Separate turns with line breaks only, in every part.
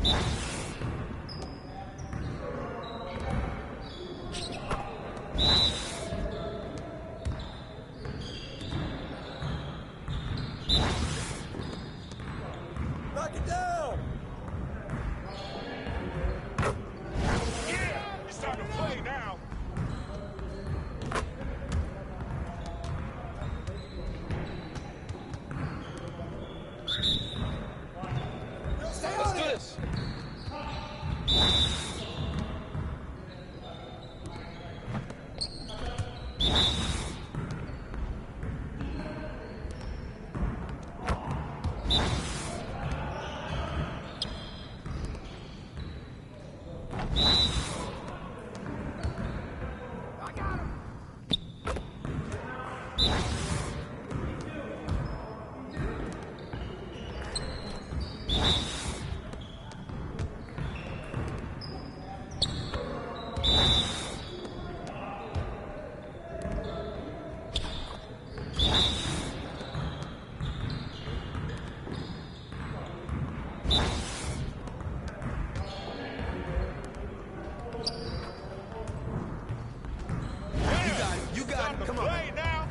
Knock it down!
Yeah! It's time to play now!
Let's do this! You got it. Come on.
Play now!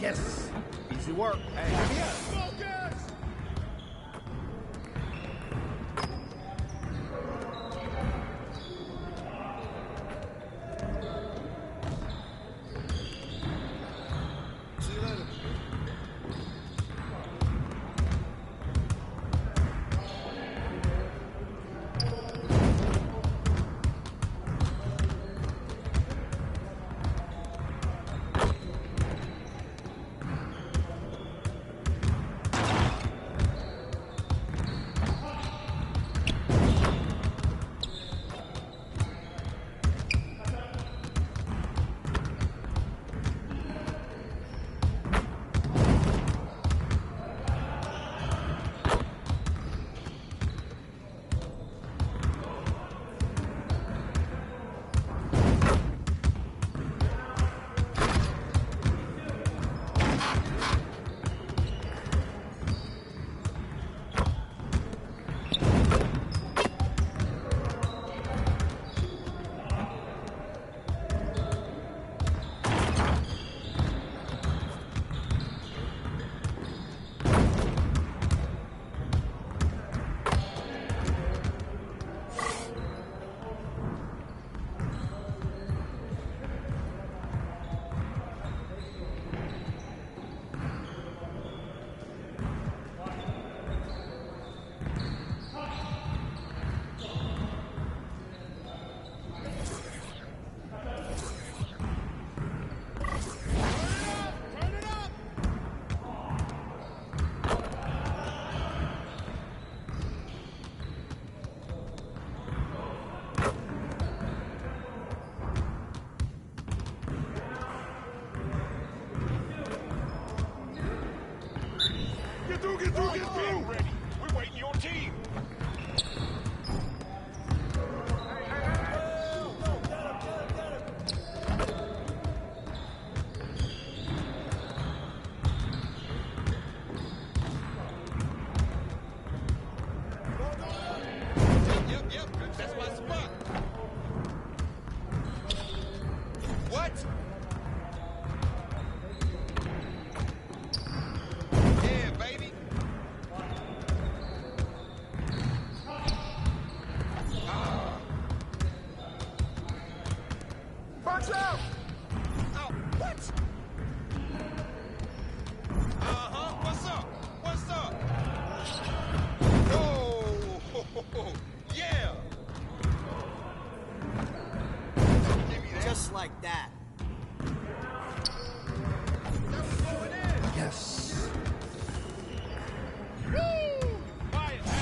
Yes. Easy work. Hey, give me up.
Focus! See you later. Get through! Ready. We're waiting your team. Yep, that's my spot. What? Yeah, baby. Box out! Oh, what? What's up? What's up? Oh, yeah! Give me that.
Just like that.
That was going in.
Yes.
Woo! Quiet now.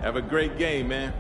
Have a great game, man.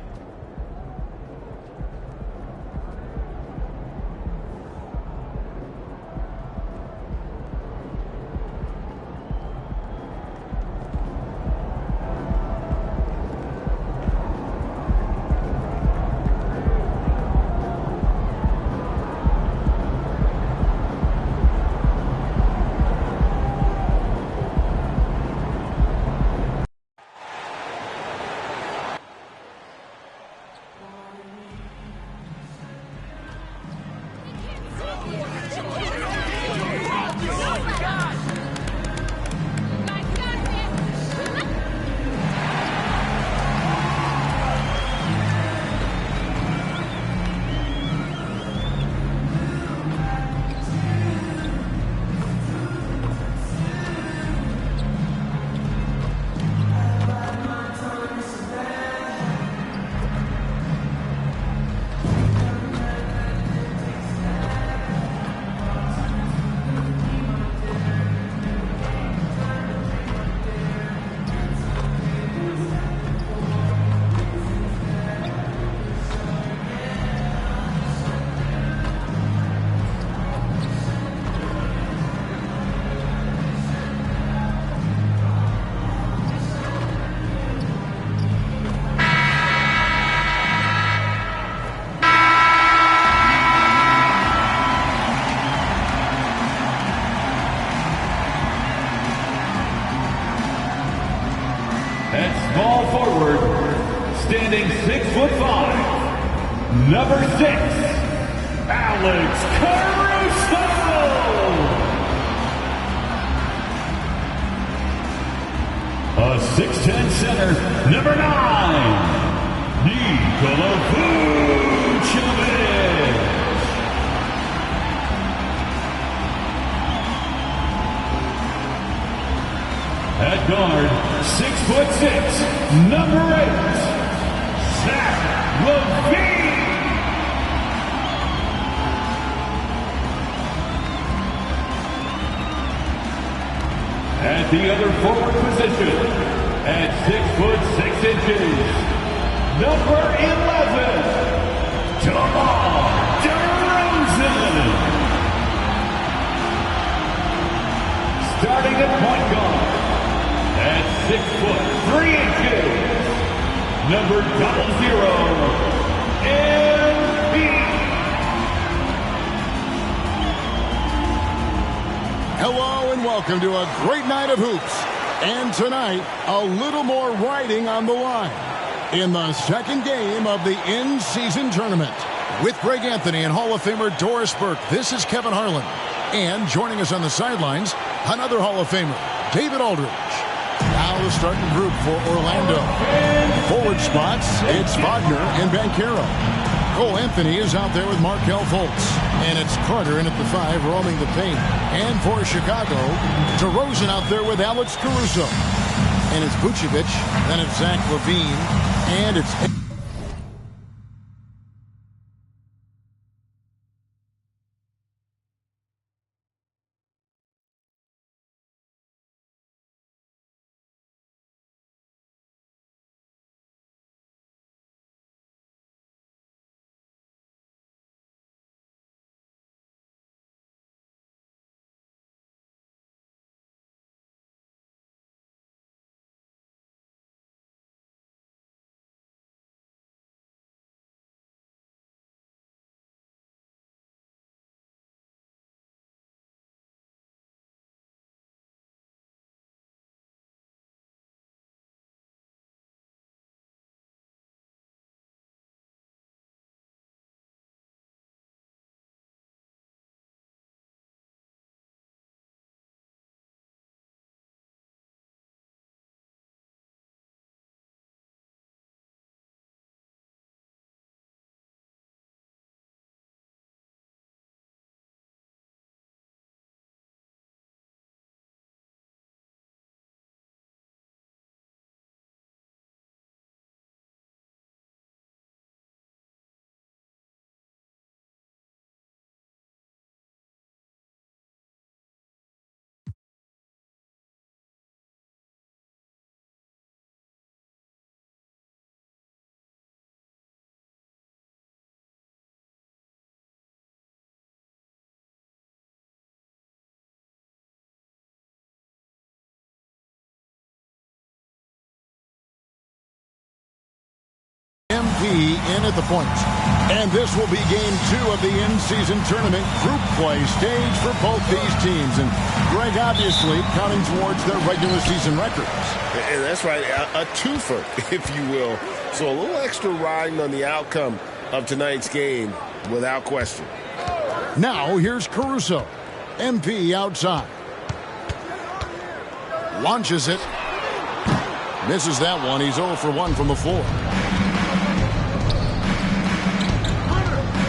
Standing 6'5", number 6, Alex Caruso. A 6'10" center, number 9, Nikola Vucevic. At guard, 6'6", number 8, Zach LaVine. At the other forward position, at 6'6", number 11, DeMar DeRozan. Starting at point guard, at 6'3", number 00, Embiid.
Hello and welcome to a great night of hoops. And tonight, a little more riding on the line in the second game of the in-season tournament. With Greg Anthony and Hall of Famer Doris Burke, this is Kevin Harlan. And joining us on the sidelines, another Hall of Famer, David Aldridge. Now the starting group for Orlando. Forward spots, it's Wagner and Banchero. Cole Anthony is out there with Markelle Fultz. And it's Carter in at the 5, roaming the paint. And for Chicago, DeRozan out there with Alex Caruso. And it's Vucevic, then it's Zach LaVine, and it's... MP in at the point. And this will be game 2 of the in-season tournament group play stage for both these teams. And Greg obviously counting towards their regular season records.
And that's right, a twofer, if you will. So a little extra riding on the outcome of tonight's game without question.
Now here's Caruso. MP outside. Launches it. Misses that one. He's 0 for 1 from the floor.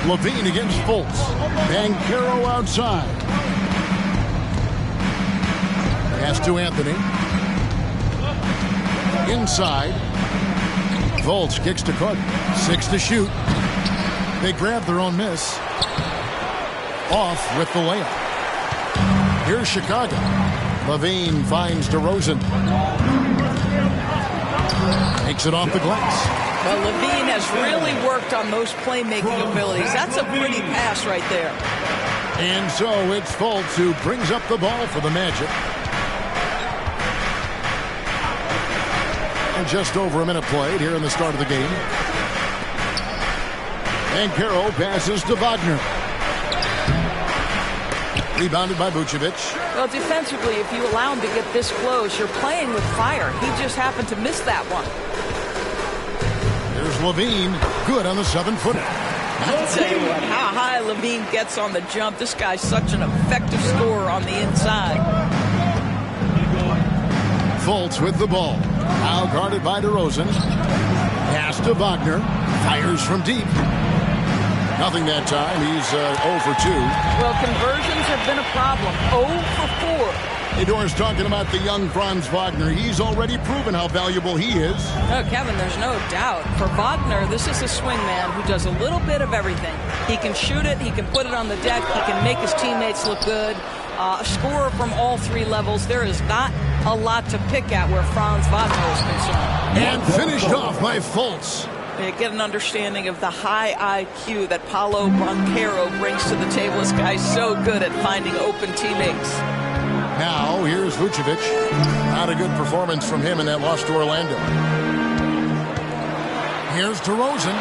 LaVine against Fultz. Banchero outside. Pass to Anthony. Inside. Fultz kicks to Carter. 6 to shoot. They grab their own miss. Off with the layup. Here's Chicago. LaVine finds DeRozan. Takes it off the glass.
Well, LaVine has really worked on those playmaking abilities. That's a pretty pass right there.
And so it's Fultz who brings up the ball for the Magic. And just over a minute played here in the start of the game. And Carroll passes to Wagner. Rebounded by Vucevic.
Well, defensively, if you allow him to get this close, you're playing with fire. He just happened to miss that one.
Levine, good on the 7-footer.
I'll tell you what, how high Levine gets on the jump. This guy's such an effective scorer on the inside.
Fultz with the ball. Now guarded by DeRozan. Pass to Wagner. Fires from deep. Nothing that time. He's 0 for 2.
Well, conversions have been a problem. 0 for 4.
Hey, Doris, talking about the young Franz Wagner. He's already proven how valuable he is.
No, Kevin, there's no doubt. For Wagner, this is a swingman who does a little bit of everything. He can shoot it. He can put it on the deck. He can make his teammates look good. A scorer from all 3 levels. There is not a lot to pick at where Franz Wagner is concerned.
And finished off by Fultz.
You get an understanding of the high IQ that Paulo Banchero brings to the table. This guy's so good at finding open teammates.
Now, here's Vucevic. Not a good performance from him in that loss to Orlando. Here's DeRozan.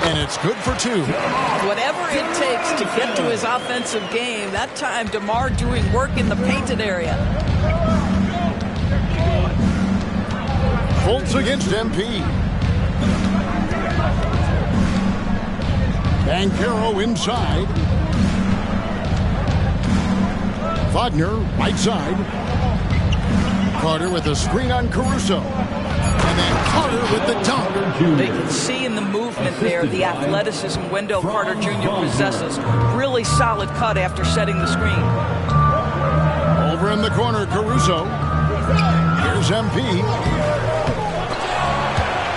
And it's good for 2.
Whatever it takes to get to his offensive game, that time DeMar doing work in the painted area.
Fultz against MP. Banchero inside. Wagner, right side. Carter with a screen on Caruso. And then Carter with the dunk.
They can see in the movement there the athleticism Wendell Carter Jr. possesses. Really solid cut after setting the screen.
Over in the corner, Caruso. Here's MP.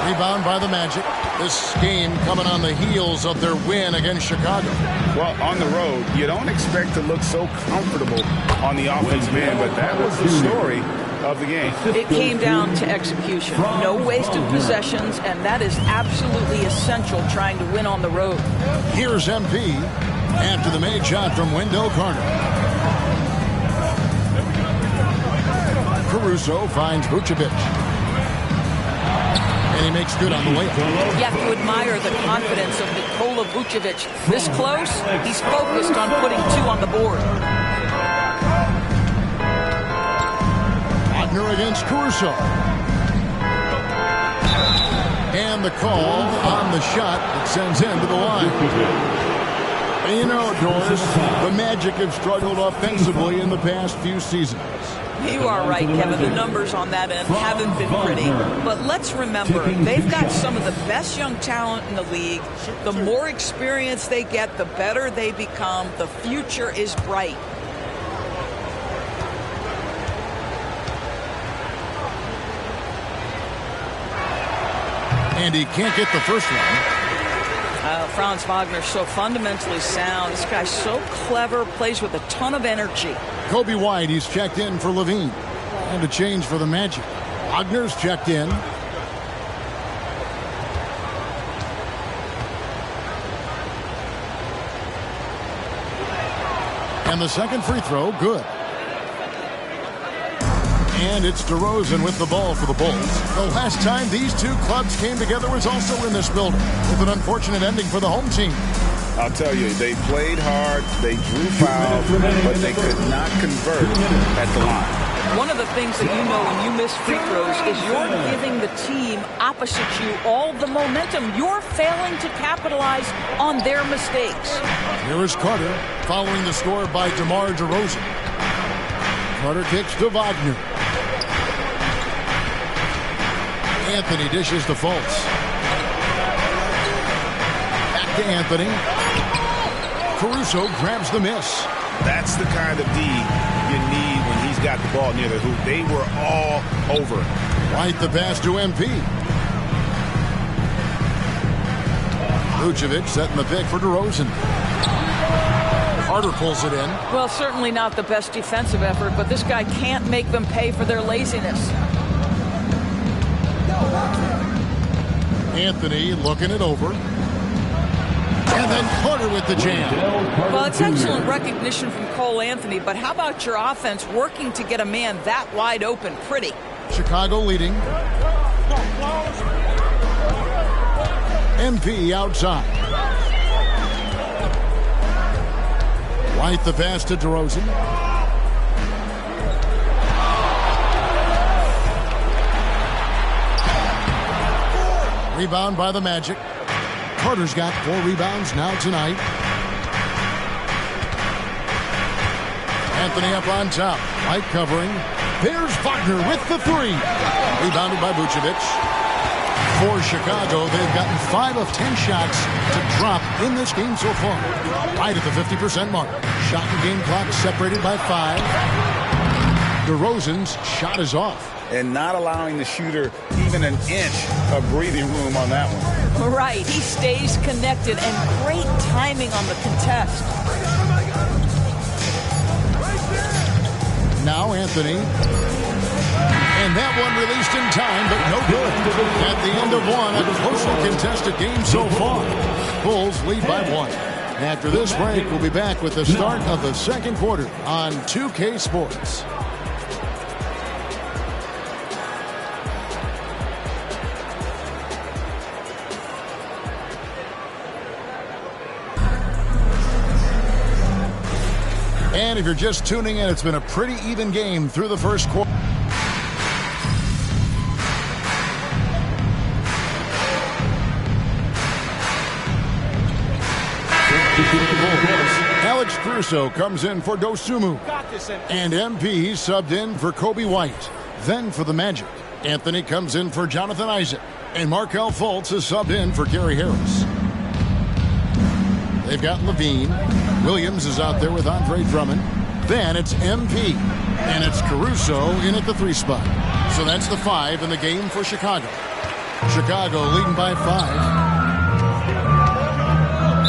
Rebound by the Magic. This game coming on the heels of their win against Chicago.
Well, on the road, you don't expect to look so comfortable on the offensive end, but that was the story of the game.
It came down to execution. No wasted possessions, and that is absolutely essential trying to win on the road.
Here's MP after the made shot from Wendell Carter. Caruso finds Vucevic. And he makes good on the layup.
You have to admire the confidence of Nikola Vucevic. This close, he's focused on putting 2 on the board.
Wagner against Caruso. And the call on the shot that sends him to the line. And you know, Doris, the Magic have struggled offensively in the past few seasons.
You are right, Kevin. The numbers on that end haven't been pretty. But let's remember, they've got some of the best young talent in the league. The more experience they get, the better they become. The future is bright.
And he can't get the first one.
Franz Wagner so fundamentally sound. This guy's so clever, plays with a ton of energy.
Kobe White, he's checked in for Levine. And a change for the Magic. Wagner's checked in. And the second free throw, good. And it's DeRozan with the ball for the Bulls. The last time these two clubs came together was also in this building, with an unfortunate ending for the home team.
I'll tell you, they played hard, they drew fouls, but they could not convert at the line.
One of the things that you know when you miss free throws is you're giving the team opposite you all the momentum. You're failing to capitalize on their mistakes.
Here is Carter following the score by DeMar DeRozan. Carter kicks to Wagner. Anthony dishes to Fultz. Back to Anthony. Caruso grabs the miss.
That's the kind of D you need when he's got the ball near the hoop. They were all over.
White the pass to MP. Vucevic setting the pick for DeRozan. Carter pulls it in.
Well, certainly not the best defensive effort, but this guy can't make them pay for their laziness.
Anthony looking it over. And then Carter with the jam.
Well, it's excellent recognition from Cole Anthony, but how about your offense working to get a man that wide open? Pretty.
Chicago leading. MP outside. White the pass to DeRozan. Rebound by the Magic. Carter's got 4 rebounds now tonight. Anthony up on top. Light covering. There's Wagner with the 3. Rebounded by Vucevic. For Chicago, they've gotten 5 of 10 shots to drop in this game so far. Right at the 50% mark. Shot and game clock separated by 5. DeRozan's shot is off.
And not allowing the shooter even an inch of breathing room on that one.
Right. He stays connected, and great timing on the contest.
Now Anthony. And that one released in time, but no good. At the end of one, a closely contested game so far. Bulls lead by 1. After this break, we'll be back with the start of the second quarter on 2K Sports. And if you're just tuning in, it's been a pretty even game through the first quarter. Alex Caruso comes in for Dosunmu. And MP subbed in for Kobe White. Then for the Magic, Anthony comes in for Jonathan Isaac. And Markelle Fultz is subbed in for Gary Harris. They've got Levine. Williams is out there with Andre Drummond. Then it's MP. And it's Caruso in at the 3 spot. So that's the 5 in the game for Chicago. Chicago leading by 5.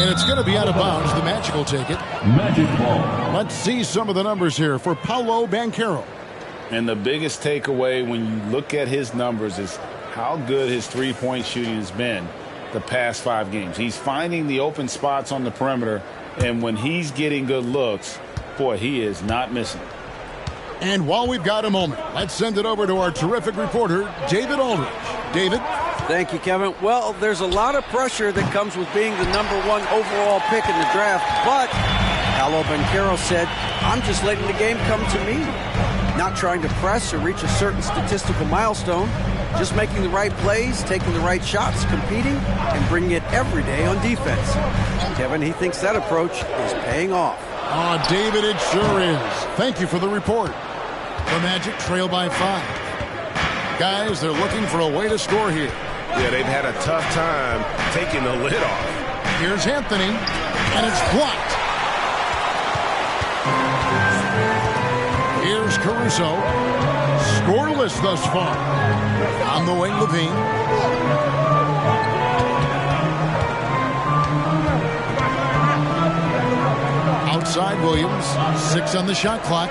And it's going to be out of bounds. The Magic will take it.
Magic ball.
Let's see some of the numbers here for Paolo Banchero.
And the biggest takeaway when you look at his numbers is how good his three-point shooting has been the past 5 games. He's finding the open spots on the perimeter, and when he's getting good looks, boy, he is not missing.
And while we've got a moment, let's send it over to our terrific reporter, David Aldridge. David?
Thank you, Kevin. Well, there's a lot of pressure that comes with being the #1 overall pick in the draft, but Paolo Banchero said, I'm just letting the game come to me. Not trying to press or reach a certain statistical milestone, just making the right plays, taking the right shots, competing, and bringing it every day on defense. Kevin, he thinks that approach is paying off.
Oh, David, it sure is. Thank you for the report. The Magic trail by 5. Guys, they're looking for a way to score here.
Yeah, they've had a tough time taking the lid off.
Here's Anthony, and it's blocked. Here's Caruso. Scoreless thus far. On the wing, Levine. Outside Williams. 6 on the shot clock.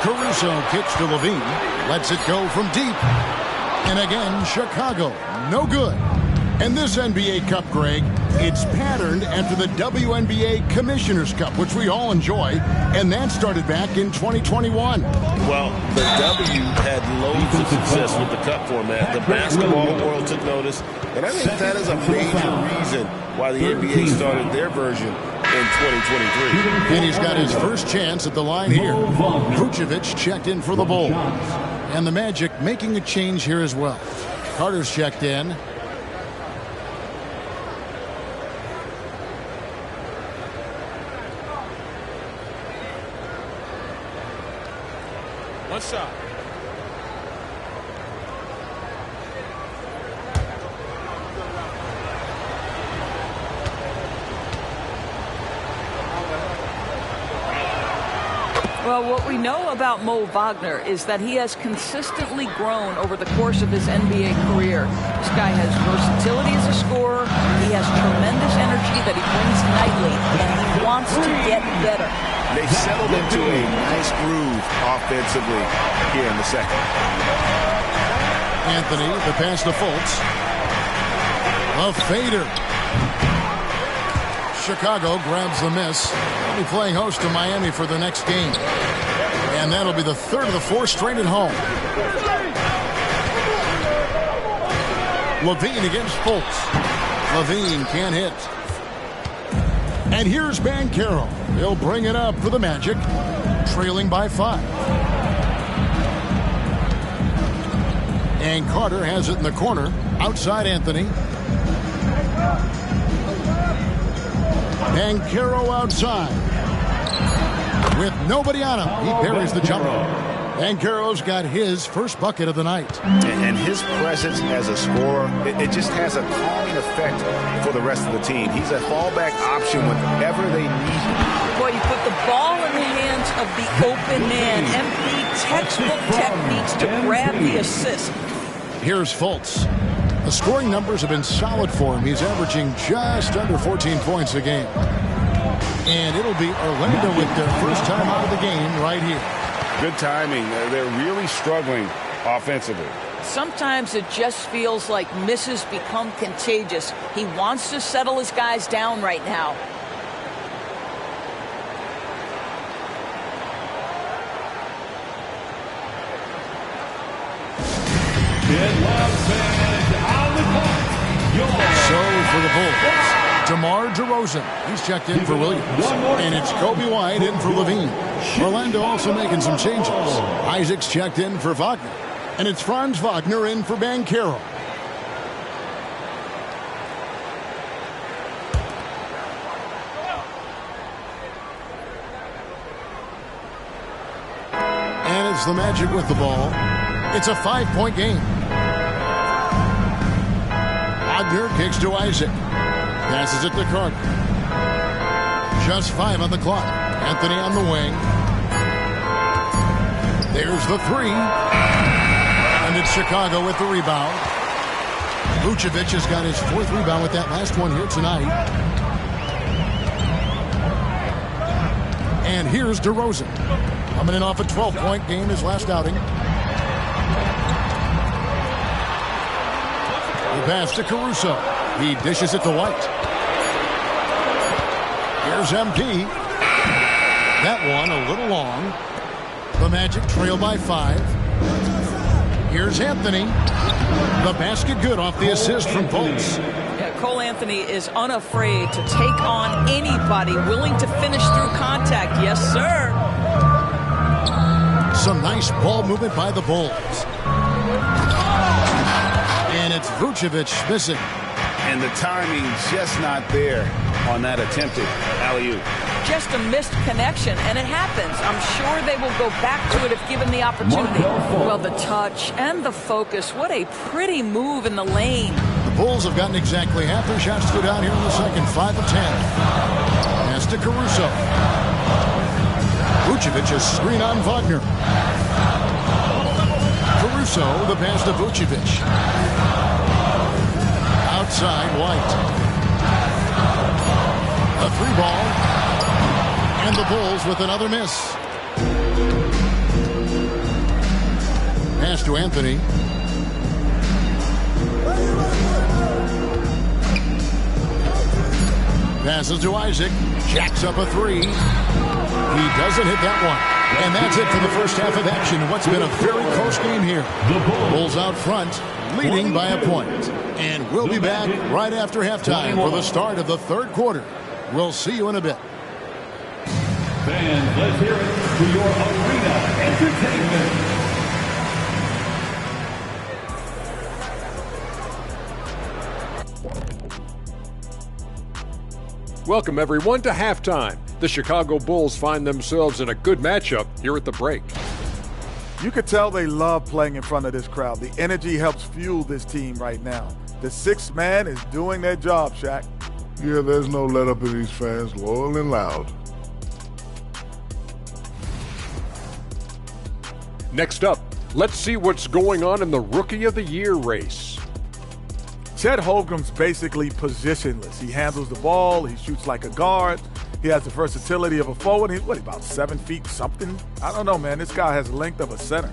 Caruso kicks to Levine. Lets it go from deep. And again, Chicago. No good. And this NBA Cup, Greg, it's patterned after the WNBA Commissioner's Cup, which we all enjoy, and that started back in 2021.
Well, the W had loads of success with the Cup format. The basketball world took notice, and I think that is a major reason why the NBA started their version in 2023.
And he's got his first chance at the line here. Vucevic checked in for the Bulls. And the Magic making a change here as well. Carter's checked in.
What's up?
Well, what we know about Mo Wagner is that he has consistently grown over the course of his NBA career. This guy has versatility as a scorer. He has tremendous energy that he brings nightly, and he wants to get better.
They settled into a nice groove offensively here in the second.
Anthony, the pass to Fultz. A fader. Chicago grabs the miss. They'll be playing host to Miami for the next game. And that'll be the 3rd of the 4 straight at home. Levine against Fultz. Levine can't hit. And here's Banchero. He'll bring it up for the Magic, trailing by 5. And Carter has it in the corner. Outside Anthony. Banchero outside. With nobody on him, he parries the jumper. Banchero's got his first bucket of the night.
And his presence as a scorer, it just has a calming effect for the rest of the team. He's a fallback option whenever they need him.
Boy, you put the ball in the hands of the open man. MP textbook techniques to grab the assist.
Here's Fultz. The scoring numbers have been solid for him. He's averaging just under 14 points a game. And it'll be Orlando with their first time out of the game right here.
Good timing. They're really struggling offensively.
Sometimes it just feels like misses become contagious. He wants to settle his guys down right now.
So for the Bulls, DeMar DeRozan. He's checked in for Williams. And it's Kobe White in for Levine. Orlando also making some changes. Isaac's checked in for Wagner. And it's Franz Wagner in for Banchero. And it's the Magic with the ball. It's a 5-point game. Wagner kicks to Isaac. Passes it to Carter. Just 5 on the clock. Anthony on the wing. There's the 3. And it's Chicago with the rebound. Vucevic has got his 4th rebound with that last one here tonight. And here's DeRozan. Coming in off a 12-point game his last outing. The pass to Caruso. He dishes it to White. Here's MP. That one a little long. The Magic trail by 5. Here's Anthony. The basket good off the assist from Fultz.
Yeah, Cole Anthony is unafraid to take on anybody, willing to finish through contact. Yes, sir.
Some nice ball movement by the Bulls. And it's Vucevic missing.
And the timing just not there on that attempted alley-oop.
Just a missed connection, and it happens. I'm sure they will go back to it if given the opportunity. Well, the touch and the focus. What a pretty move in the lane.
The Bulls have gotten exactly half their shots to go down here in the second. 5 of 10. Pass to Caruso. Vucevic is screen on Wagner. Caruso, the pass to Vucevic. Outside, White. A 3-ball. And the Bulls with another miss. Pass to Anthony. Passes to Isaac. Jacks up a 3. He doesn't hit that one. And that's it for the first half of action. What's been a very close game here. The Bulls out front, leading by a point. And we'll be back right after halftime for the start of the third quarter. We'll see you in a bit.
Fans, let's hear it for your arena entertainment.
Welcome, everyone, to halftime. The Chicago Bulls find themselves in a good matchup here at the break.
You could tell they love playing in front of this crowd. The energy helps fuel this team right now. The 6th man is doing their job, Shaq.
Yeah, there's no let up in these fans, loyal and loud.
Next up, let's see what's going on in the Rookie of the Year race.
Chet Holmgren's basically positionless. He handles the ball. He shoots like a guard. He has the versatility of a forward. He's, about 7 feet something? I don't know, man. This guy has the length of a center.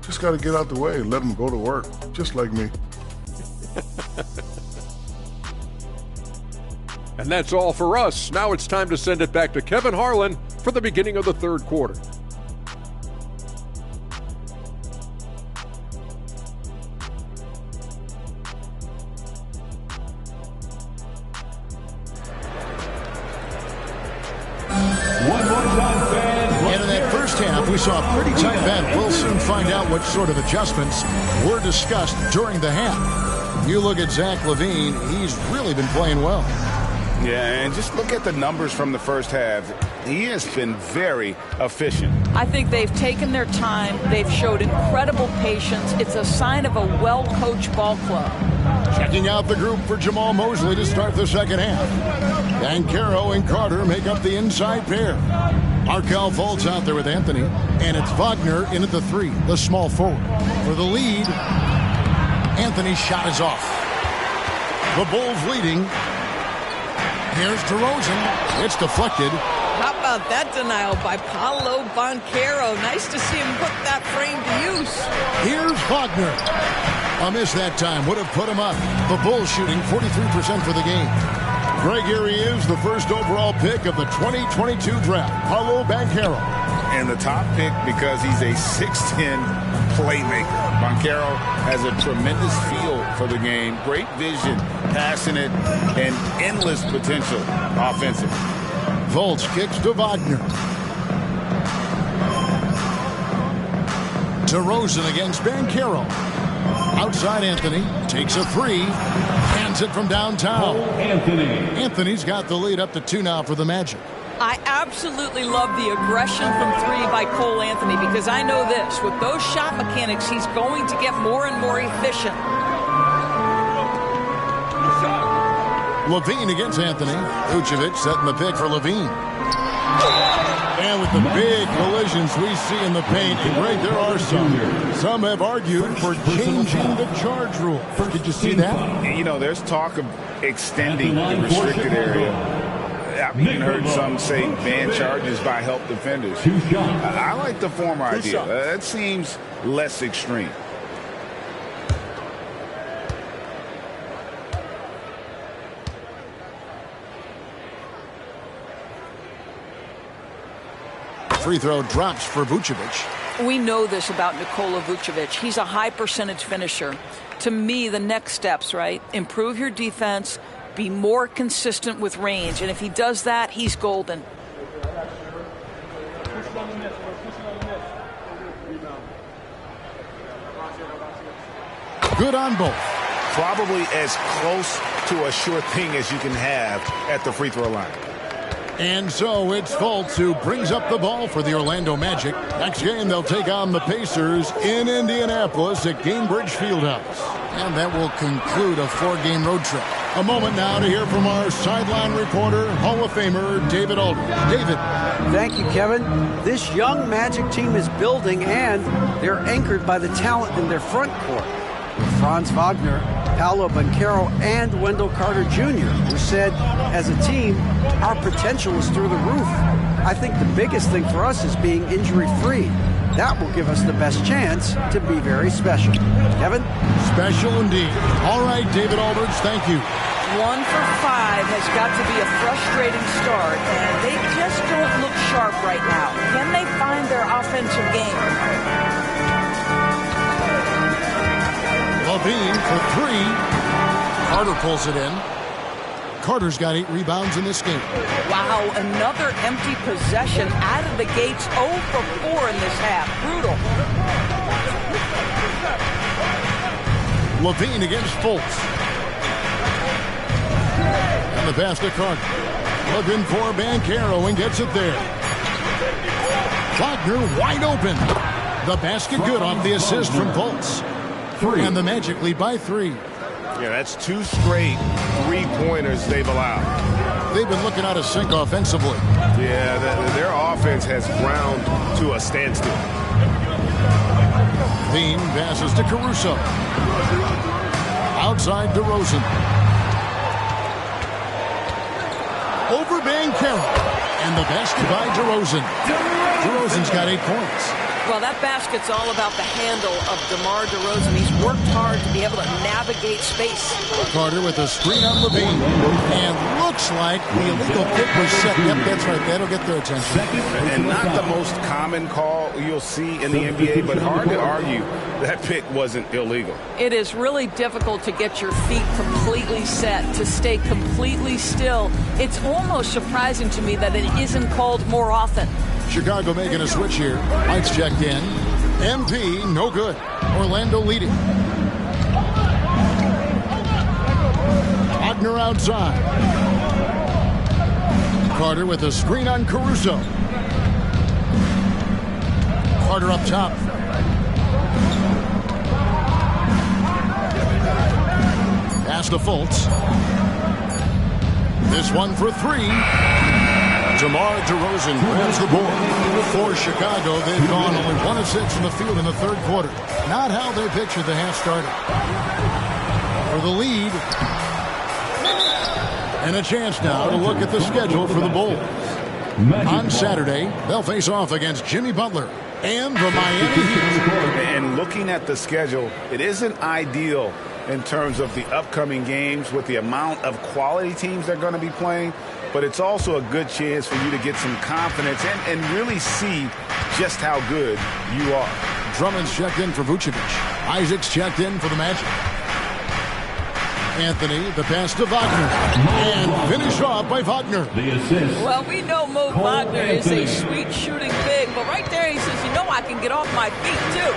Just got to get out the way and let him go to work, just like me.
And that's all for us. Now it's time to send it back to Kevin Harlan for the beginning of the third quarter.
And in that first half, We saw a pretty tight bet. We'll soon find out what sort of adjustments were discussed during the half. You look at Zach LaVine, he's really been playing well.
Yeah, and just look at the numbers from the first half. He has been very efficient.
I think they've taken their time. They've showed incredible patience. It's a sign of a well-coached ball club.
Checking out the group for Jamal Mosley to start the second half. Banchero and Carter make up the inside pair. Markelle Fultz out there with Anthony, and it's Wagner in at the 3, the small forward. For the lead, Anthony's shot is off. The Bulls leading. Here's DeRozan. It's deflected.
How about that denial by Paolo Banchero? Nice to see him put that frame to use.
Here's Wagner. A miss that time would have put him up. The Bulls shooting 43% for the game. Greg, here he is, the first overall pick of the 2022 draft, Paolo Banchero.
And the top pick because he's a 6'10 playmaker. Banchero has a tremendous feel for the game, great vision, passionate, and endless potential offensively.
Fultz kicks to Wagner. DeRozan against Banchero. Outside Anthony takes a 3, hands it from downtown. Anthony's got the lead up to 2 now for the Magic.
I absolutely love the aggression from 3 by Cole Anthony because I know this. With those shot mechanics, he's going to get more and more efficient.
LaVine against Anthony. Vucevic setting the pick for LaVine. And with the big collisions we see in the paint, and Greg, there are some. Some have argued for changing the charge rule. Did you see that?
You know, there's talk of extending the restricted area. I've even heard some say ban charges by help defenders. I like the former idea. That seems less extreme.
Free throw drops for Vucevic.
We know this about Nikola Vucevic. He's a high percentage finisher. To me, the next steps, right? Improve your defense, be more consistent with range. And if he does that, he's golden.
Good on both.
Probably as close to a sure thing as you can have at the free throw line.
And so it's Fultz who brings up the ball for the Orlando Magic. Next game, they'll take on the Pacers in Indianapolis at Gainbridge Fieldhouse. And that will conclude a 4-game road trip. A moment now to hear from our sideline reporter, Hall of Famer David Aldridge. David.
Thank you, Kevin. This young Magic team is building, and they're anchored by the talent in their front court. Franz Wagner, Paolo Banchero, and Wendell Carter Jr., who said, as a team, our potential is through the roof. I think the biggest thing for us is being injury-free. That will give us the best chance to be very special. Kevin?
Special indeed. All right, David Aldridge, thank you.
1 for 5 has got to be a frustrating start, and they just don't look sharp right now. Can they find their offensive game?
LaVine for 3. Carter pulls it in. Carter's got 8 rebounds in this game.
Wow, another empty possession out of the gates. 0 for 4 in this half. Brutal.
LaVine against Fultz. And the pass to Carter. Looking for Banchero and gets it there. Wagner wide open. The basket good off the assist from Fultz. And the Magic lead by 3.
Yeah, that's 2 straight 3-pointers they've allowed.
They've been looking out of sync offensively.
Yeah, their offense has ground to a standstill.
Bean passes to Caruso. Outside DeRozan. Over Banchero. And the basket by DeRozan. DeRozan's got 8 points.
Well, that basket's all about the handle of DeMar DeRozan. He's worked hard to be able to navigate space.
Carter with a screen on LaVine. And looks like the illegal pick was set. Yep, that's right. That'll get their attention.
And not the most common call you'll see in the NBA, but hard to argue that pick wasn't illegal.
It is really difficult to get your feet completely set, to stay completely still. It's almost surprising to me that it isn't called more often.
Chicago making a switch here. Lights checked in. MP, no good. Orlando leading. Wagner outside. Carter with a screen on Caruso. Carter up top. Pass to Fultz. This one for three. DeMar DeRozan grabs the board. For Chicago, they've gone only 1 of 6 from the field in the third quarter. Not how they pictured the half started. For the lead. And a chance now to look at the schedule for the Bulls. On Saturday, they'll face off against Jimmy Butler and the Miami Heat.
And looking at the schedule, it isn't ideal in terms of the upcoming games with the amount of quality teams they're going to be playing, but it's also a good chance for you to get some confidence and really see just how good you are.
Drummond's checked in for Vucevic. Isaac's checked in for the Magic. Anthony, the pass to Wagner. And finished off by Wagner.
The assist.
Well, we know Mo Wagner is a sweet shooting big, but right there he says, you know, I can get off my feet too.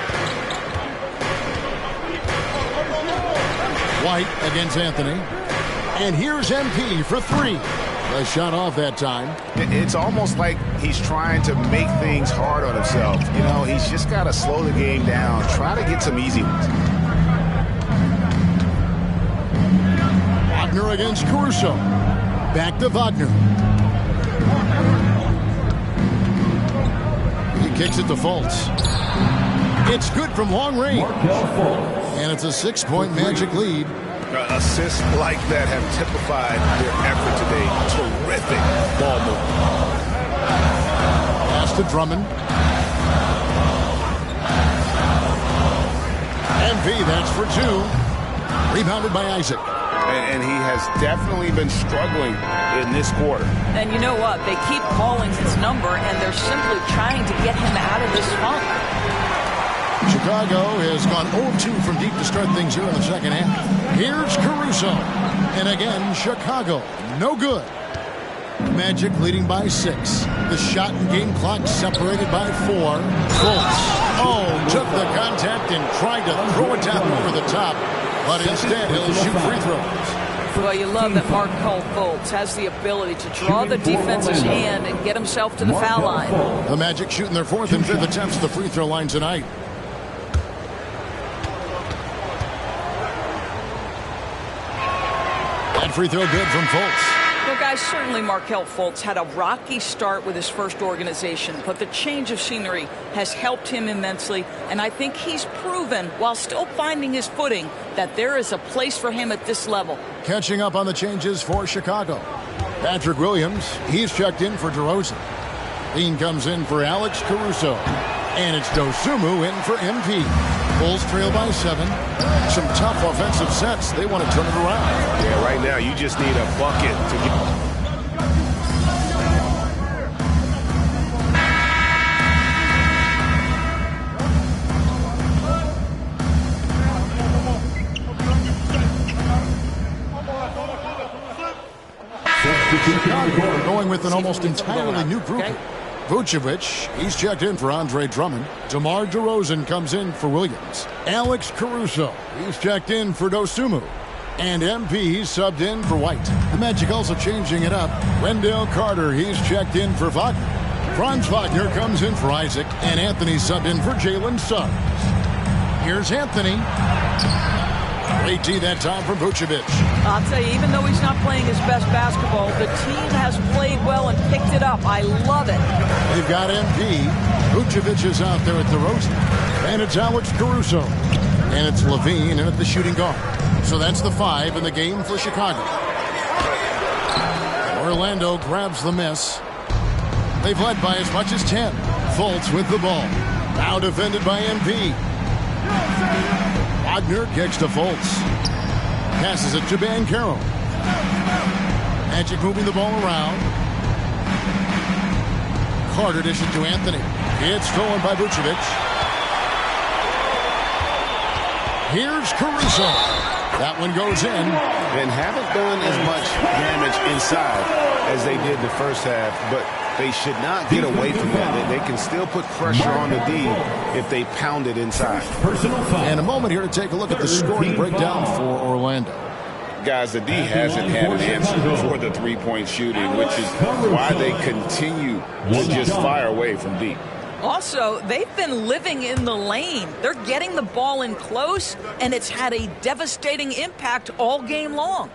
White against Anthony. And here's MP for three. A shot off that time.
It's almost like he's trying to make things hard on himself. You know, he's just got to slow the game down. Try to get some easy ones.
Wagner against Caruso. Back to Wagner. He kicks it to Fultz. It's good from long range. And it's a 6-point Magic lead.
Assists like that have typified their effort today. Terrific ball movement.
Pass to Drummond. MP, that's for two. Rebounded by Isaac.
And he has definitely been struggling in this quarter.
And you know what? They keep calling his number, and they're simply trying to get him out of this funk.
Chicago has gone 0-2 from deep to start things here in the second half. Here's Caruso. And again, Chicago, no good. Magic leading by 6. The shot and game clock separated by 4. Fultz. Oh, took the contact and tried to throw it down over the top. But instead, he'll shoot free throws.
Well, you love that Markelle Fultz has the ability to draw the defense's hand and get himself to the foul line.
The Magic shooting their 4th and 5th attempts at the free throw line tonight. That free throw good from Fultz.
Well, guys, certainly Markelle Fultz had a rocky start with his first organization, but the change of scenery has helped him immensely, and I think he's proven, while still finding his footing, that there is a place for him at this level.
Catching up on the changes for Chicago. Patrick Williams, he's checked in for DeRozan. Dean comes in for Alex Caruso. And it's Dosumu in for MP. Bulls trail by 7. Some tough offensive sets. They want to turn it around.
Yeah, right now you just need a bucket to get.
Chicago going with an almost entirely new group. Vucevic, he's checked in for Andre Drummond. DeMar DeRozan comes in for Williams. Alex Caruso, he's checked in for Dosumu. And MP, he's subbed in for White. The Magic also changing it up. Wendell Carter, he's checked in for Wagner. Franz Wagner comes in for Isaac. And Anthony subbed in for Jalen Suggs. Here's Anthony. Great D that time from Vucevic.
I'll tell you, even though he's not playing his best basketball, the team has played well and picked it up. I love it.
They've got MP. Vucevic is out there at DeRozan. And it's Alex Caruso. And it's Levine in at the shooting guard. So that's the 5 in the game for Chicago. Orlando grabs the miss. They've led by as much as 10. Fultz with the ball. Now defended by MP. Wagner kicks to Fultz. Passes it to Banchero. Magic moving the ball around. Carter dishes to Anthony. It's stolen by Vucevic. Here's Caruso. That one goes in.
And haven't done as much damage inside as they did the first half, but
They should not get away from that. They can still put pressure on the D if they pound it inside.
And a moment here to take a look at the scoring breakdown for Orlando.
Guys, the D hasn't had an answer for the three-point shooting, which is why they continue to just fire away from deep.
Also, they've been living in the lane. They're getting the ball in close, and it's had a devastating impact all game long.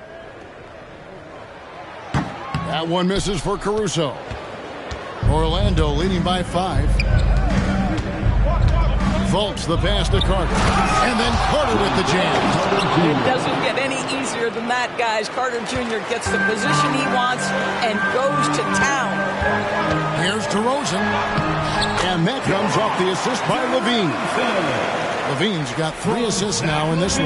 That one misses for Caruso. Orlando leading by 5. Fultz the pass to Carter. And then Carter with the jam.
It doesn't get any easier than that, guys. Carter Jr. gets the position he wants and goes to town.
Here's DeRozan. And that comes off the assist by Levine. Levine's got 3 assists now in this one.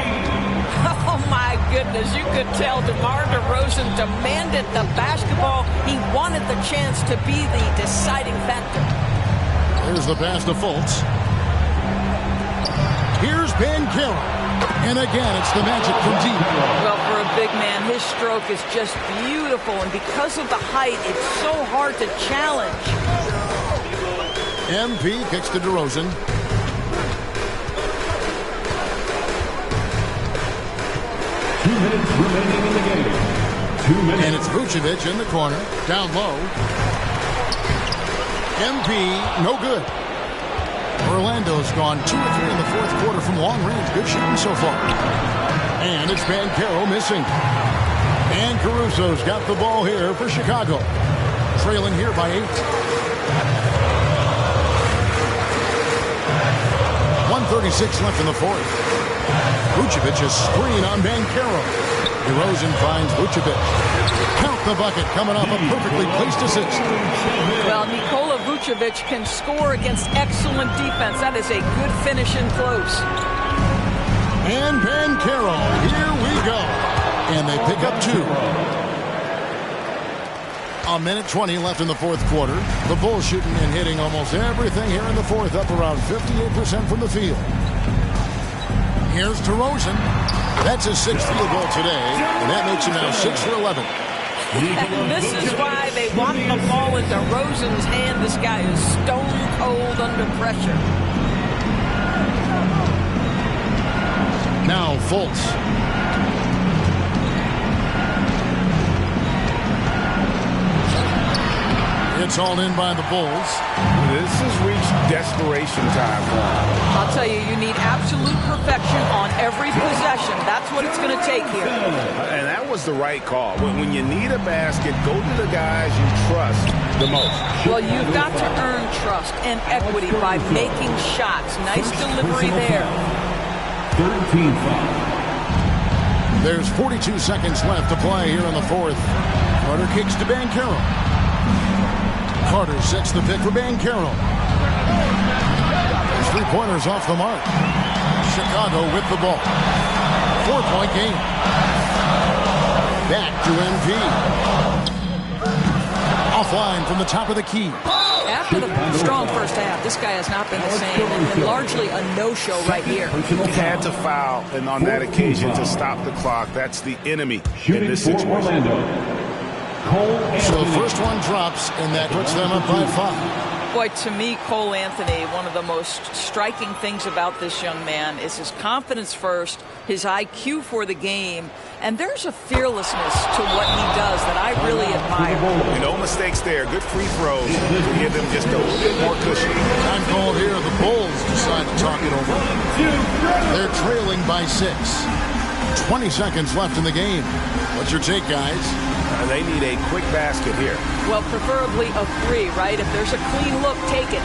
Oh, my goodness. You could tell DeMar DeRozan demanded the basketball. He wanted the chance to be the deciding factor.
Here's the pass to Fultz. Here's Banchero. And again, it's the magic from deep.
Well, for a big man, his stroke is just beautiful. And because of the height, it's so hard to challenge.
MP kicks to DeRozan.
Minutes remaining in the game. 2 minutes.
And it's Vucevic in the corner, down low. MP, no good. Orlando's gone 2 or 3 in the fourth quarter from long range. Good shooting so far. And it's Banchero missing. And Caruso's got the ball here for Chicago. Trailing here by 8. 1:36 left in the fourth. Vucevic a screen on Banchero. DeRozan finds Vucevic. Count the bucket coming off a perfectly placed assist.
Well, Nikola Vucevic can score against excellent defense. That is a good finish in close.
And Banchero, here we go. And they pick up 2. 1:20 left in the fourth quarter. The Bulls shooting and hitting almost everything here in the fourth, up around 58% from the field. Here's DeRozan. That's his 6th field goal today, and that makes him now 6 for 11.
And this is why they want the ball in DeRozan's hand. This guy is stone cold under pressure.
Now Fultz. It's hauled in by the Bulls.
This has reached desperation time for them.
I'll tell you, you need absolute perfection on every possession. That's what it's going to take here.
And that was the right call. When you need a basket, go to the guys you trust the most.
Well, you've got to earn trust and equity by making shots. Nice delivery there.
13-5.
There's 42 seconds left to play here in the fourth. Carter kicks to Banchero. Carter sets the pick for Banchero. His 3-pointers off the mark. Chicago with the ball. 4-point game. Back to MP. Offline from the top of the key.
After the strong first half, this guy has not been the same, and largely a no-show right here.
He had to foul, and on that occasion to stop the clock. That's the enemy in this situation.
So the first one drops, and that puts them up by 5.
Boy, to me, Cole Anthony, one of the most striking things about this young man is his confidence first, his IQ for the game, and there's a fearlessness to what he does that I really admire.
No mistakes there. Good free throws to give them just a little bit more cushion.
Time called here. The Bulls decide to talk it over. They're trailing by 6. 20 seconds left in the game. What's your take, guys?
They need a quick basket here.
Well, preferably a 3, right? If there's a clean look, take it.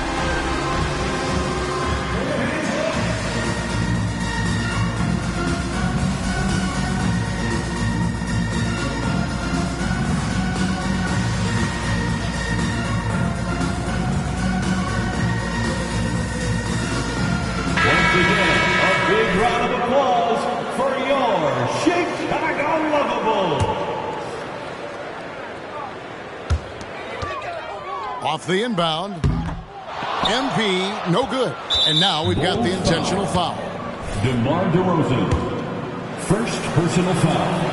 Once again, a big round of applause for your Chicago Lovables.
Off the inbound. MP, no good. And now we've got the intentional foul.
DeMar DeRozan, first personal foul.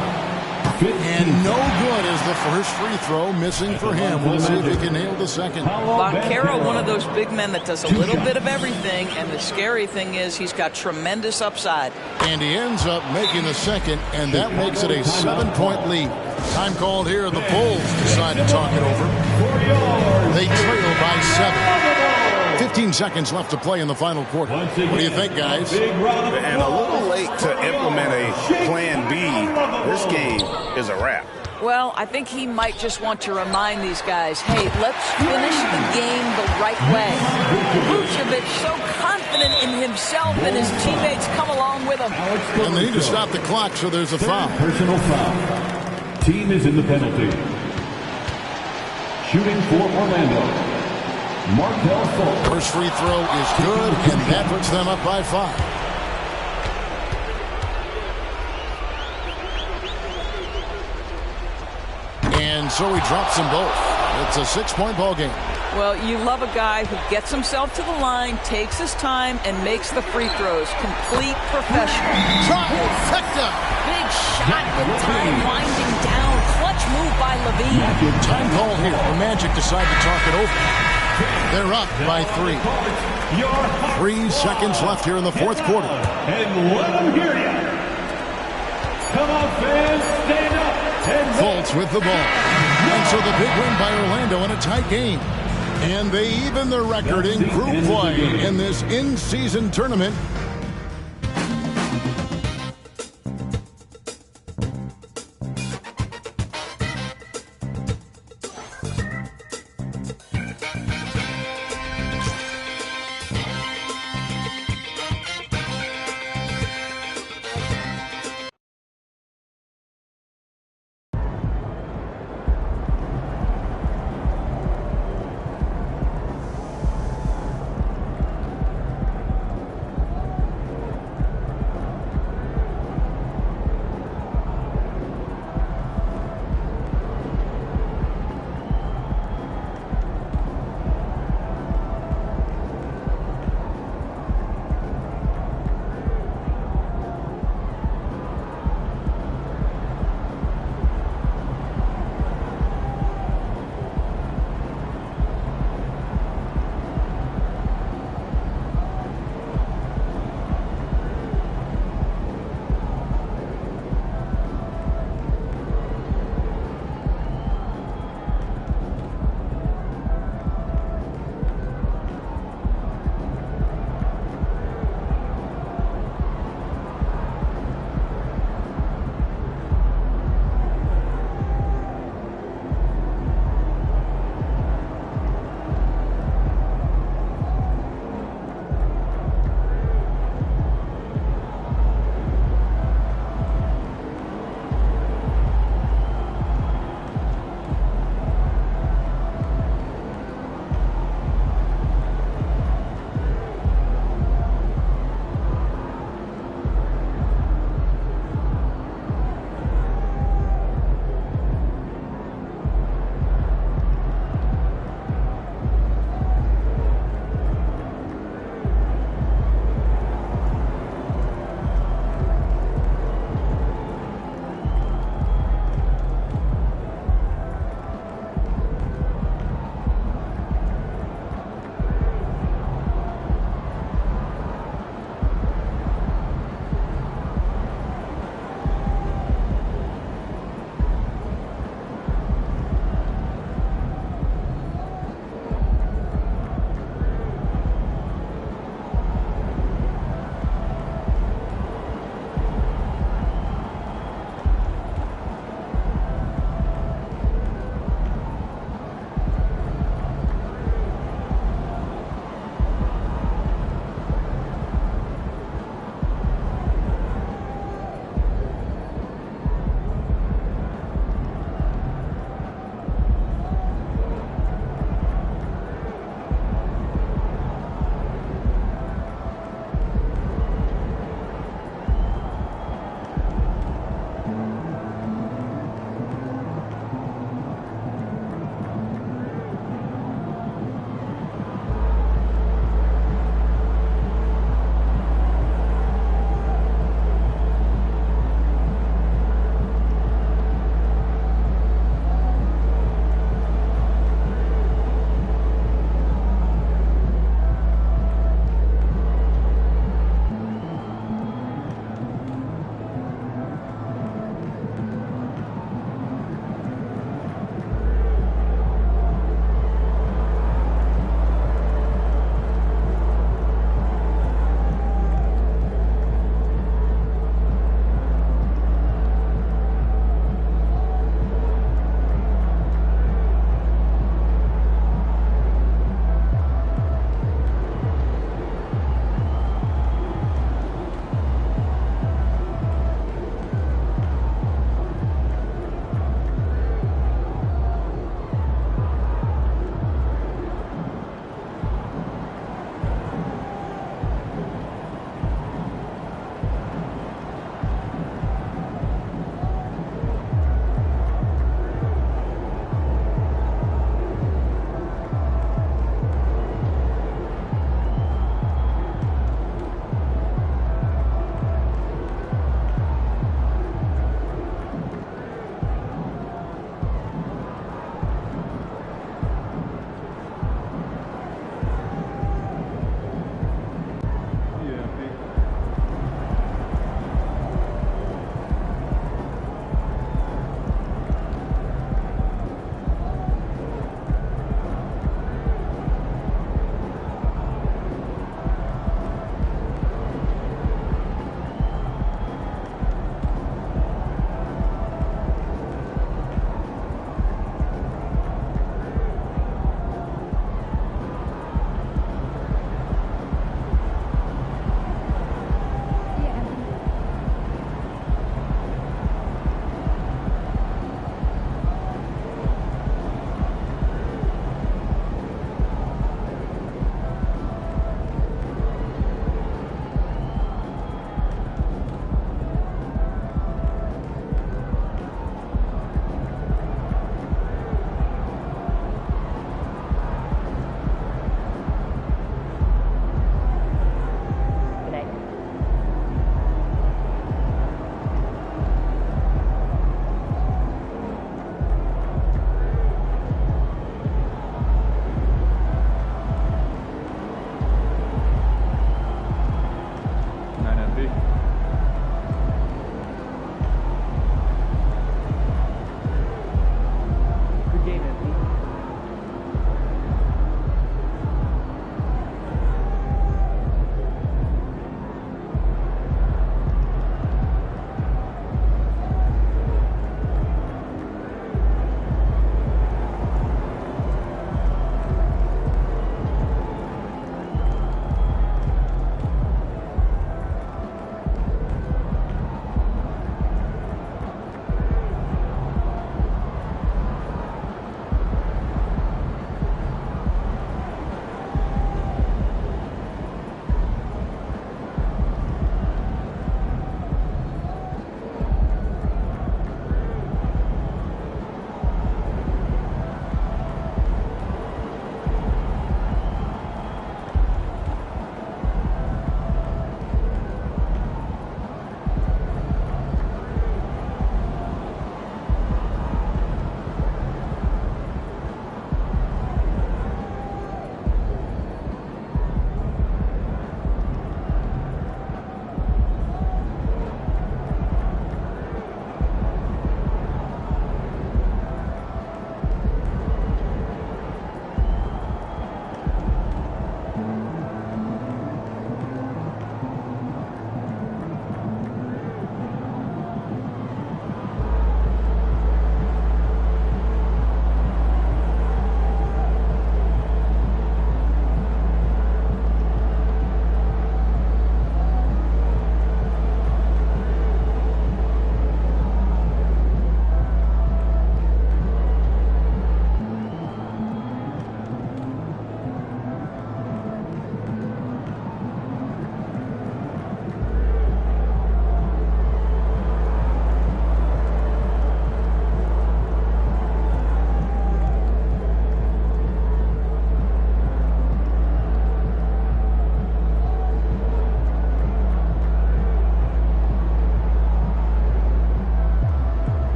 And no good as the first free throw missing for him. We'll see if he can nail the second.
Banchero, one of those big men that does a little bit of everything, and the scary thing is he's got tremendous upside.
And he ends up making the second, and that makes it a 7-point lead. Time called here. The Bulls decide to talk it over. They trail by 7. 15 seconds left to play in the final quarter. What do you think, guys?
And a little late to implement a plan B. This game is a wrap.
Well, I think he might just want to remind these guys, hey, let's finish the game the right way. Vucevic so confident in himself and his teammates come along with him.
And they need to stop the clock, so there's a foul.
Personal foul. Team is in the penalty. Shooting for Orlando, Markel Fultz.
First free throw is good, and that puts them up by 5. And so he drops them both. It's a 6-point ball game.
Well, you love a guy who gets himself to the line, takes his time, and makes the free throws. Complete professional.
Trifecta.
Big shot with time winding down. Clutch move by Levine.
Time call here. The Magic decide to talk it over. They're up by 3. 3 seconds left here in the fourth quarter.
And let them hear you. Come on, fans, stand up.
Fultz with the ball. And so the big win by Orlando in a tight game. And they even the record in group play in this in-season tournament.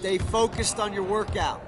Stay focused on your workout.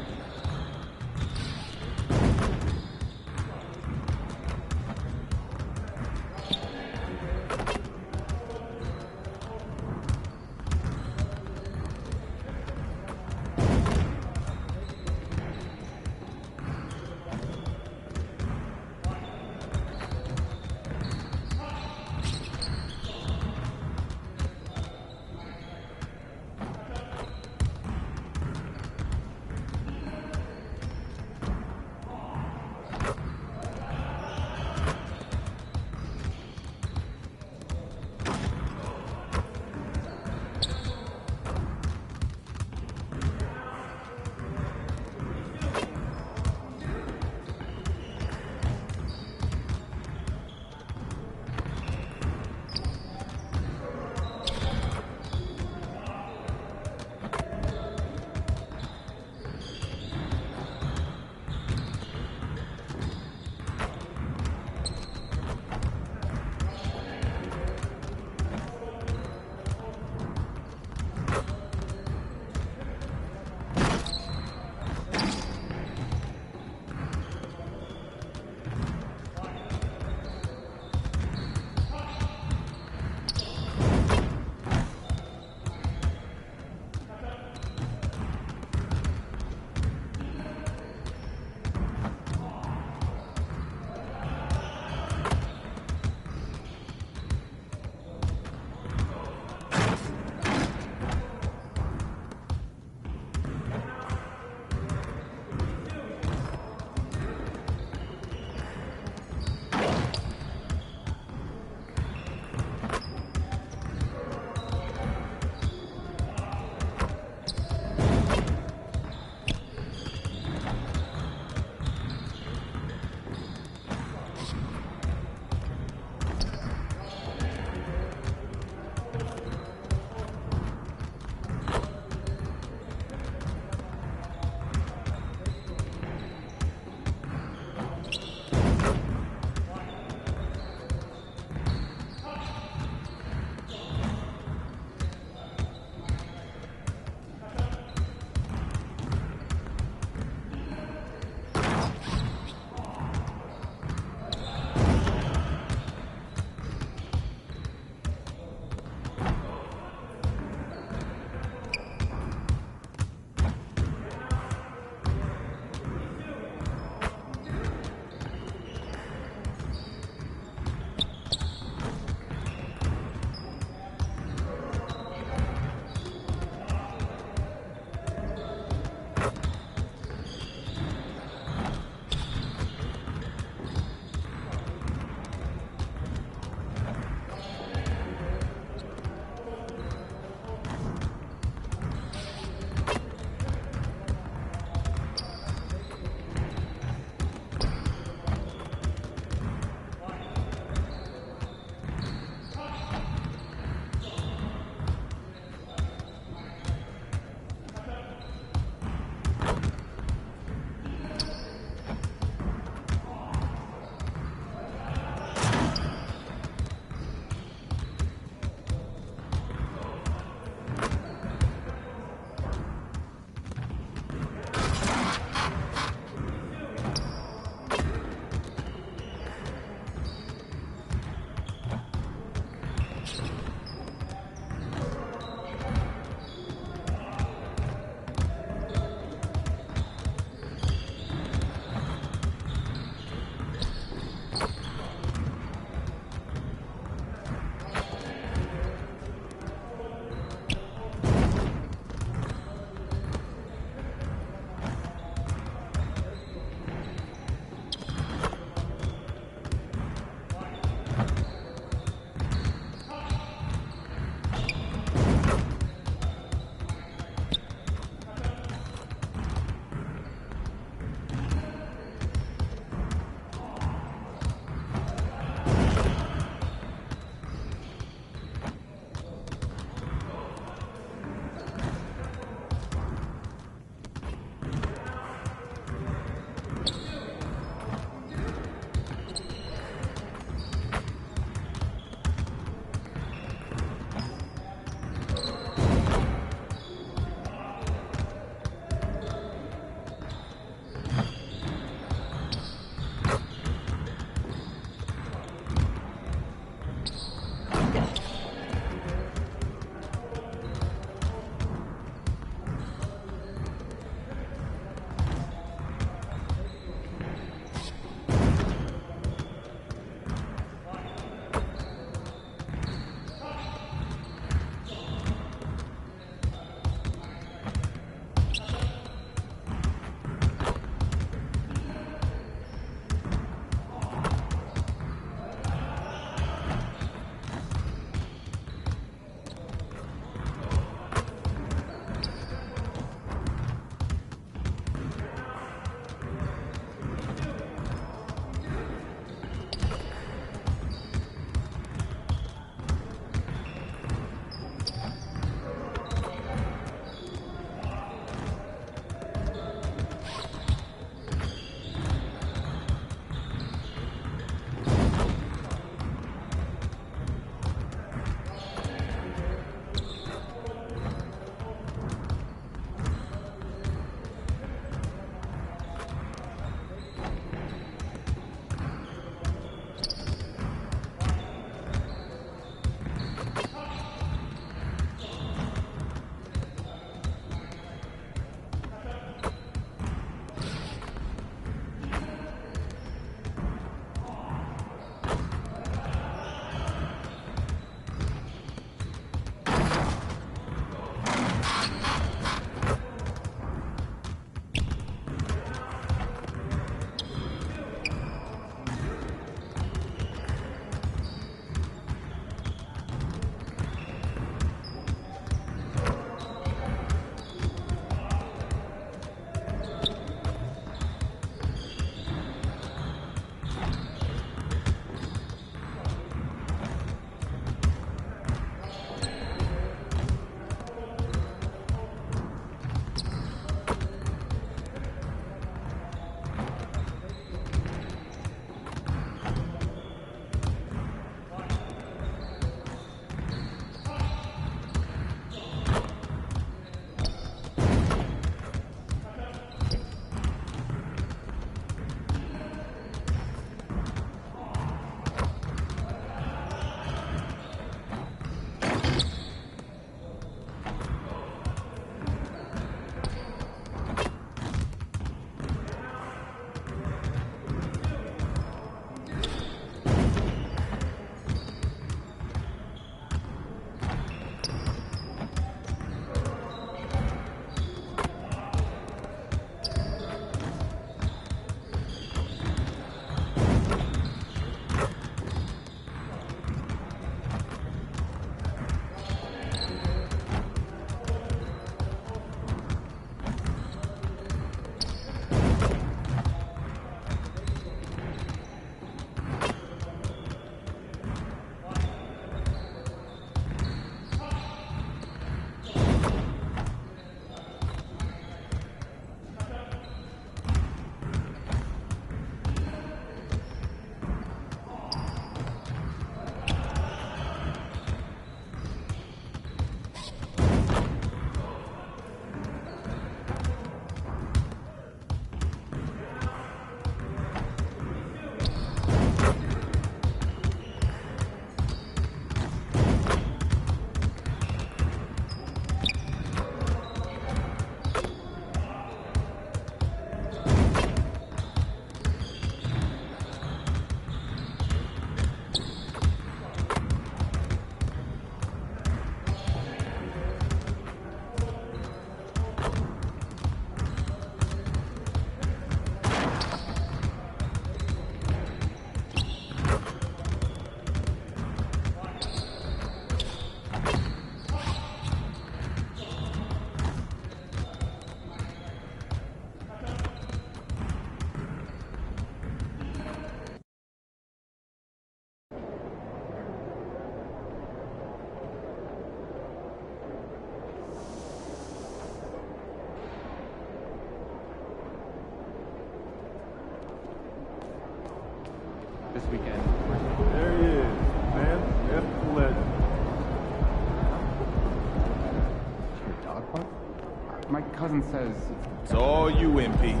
My cousin says...
It's all you, MP.